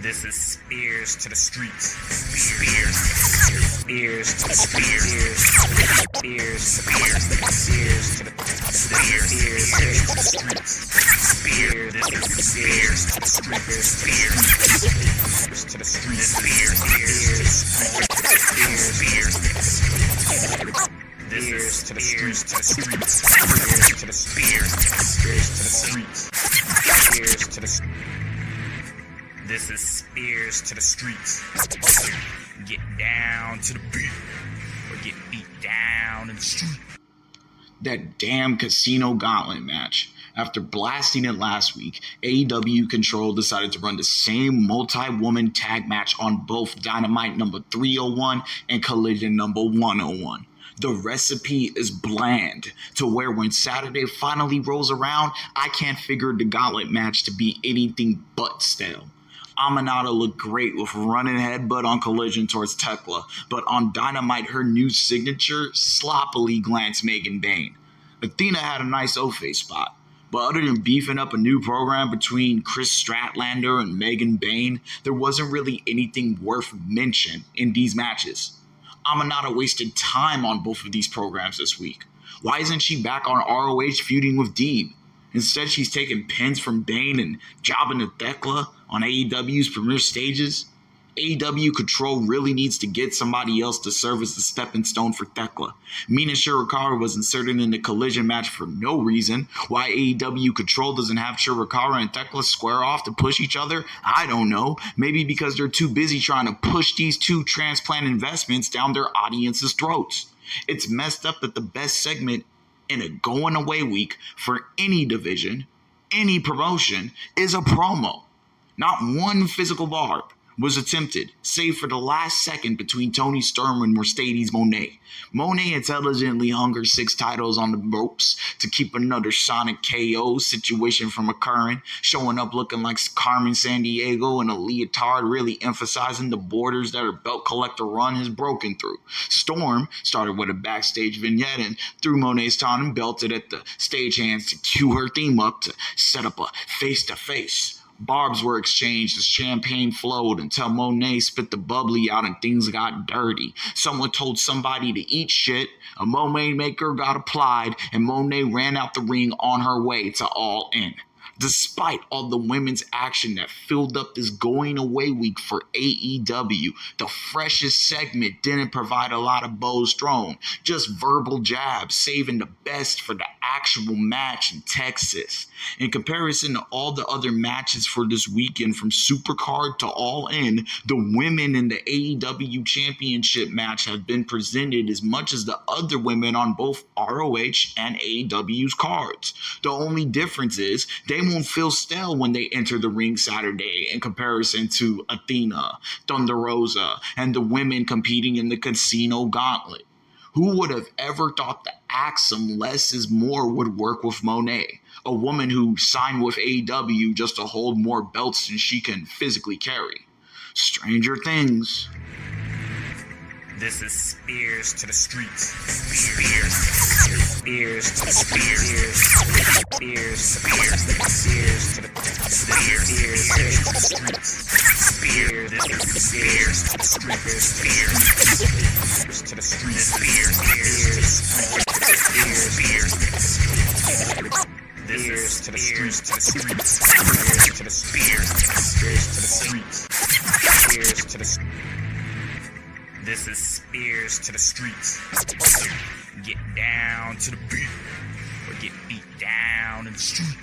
This is spEarz to the streets. spEarz to the streets. spEarz to the streets. spEarz to the streets. spEarz to the streets. spEarz to the streets. This is spEarz to the streets. spEarz to the streets. spEarz to the streets. This is spEarz to the streets. Get down to the beat, or get beat down in the street. That damn casino gauntlet match. After blasting it last week, AEW Control decided to run the same multi-woman tag match on both Dynamite No.301 and Collision No.101. The recipe is bland to where when Saturday finally rolls around, I can't figure the gauntlet match to be anything but stale. Aminata looked great with running headbutt on Collision towards Tekla, but on Dynamite her new signature sloppily glanced Megan Bayne. Athena had a nice O-face spot, but other than beefing up a new program between Chris Statlander and Megan Bayne, there wasn't really anything worth mention in these matches. Aminata wasted time on both of these programs this week. Why isn't she back on ROH feuding with Deeb? Instead, she's taking pins from Bayne and jobbing to Tekla on AEW's premier stages. AEW Control really needs to get somebody else to serve as the stepping stone for Tekla. Mina Shirakawa was inserted in the Collision match for no reason. Why AEW Control doesn't have Shirakawa and Tekla square off to push each other, I don't know. Maybe because they're too busy trying to push these two transplant investments down their audience's throats. It's messed up that the best segment in a going away week for any division, any promotion, is a promo. Not one physical barb was attempted, save for the last second between Tony Storm and Mercedes Moné. Moné intelligently hung her 6 titles on the ropes to keep another Sonic KO situation from occurring, showing up looking like Carmen Sandiego in a leotard, really emphasizing the borders that her belt collector run has broken through. Storm started with a backstage vignette and threw Moné's time and belted at the stagehands to cue her theme up to set up a face-to-face. Barbs were exchanged as champagne flowed until Moné spit the bubbly out and things got dirty. Someone told somebody to eat shit, a Monet maker got applied, and Moné ran out the ring on her way to All In. Despite all the women's action that filled up this going away week for AEW, the freshest segment didn't provide a lot of bows thrown, just verbal jabs, saving the best for the actual match in Texas. In comparison to all the other matches for this weekend, from Supercard to All In, the women in the AEW Championship match have been presented as much as the other women on both ROH and AEW's cards. The only difference is they won't feel stale when they enter the ring Saturday in comparison to Athena, Thunder Rosa, and the women competing in the Casino Gauntlet. Who would have ever thought the axiom less is more would work with Moné, a woman who signed with AEW just to hold more belts than she can physically carry? Stranger things. This is spEarz to the streets. spEarz to the streets. spEarz to the streets. spEarz to the streets. spEarz to the streets. spEarz to the streets. This is to the streets. To the streets. To the streets. spEarz to the. This is spEarz to the streets. Get down to the beat, or get beat down in the street.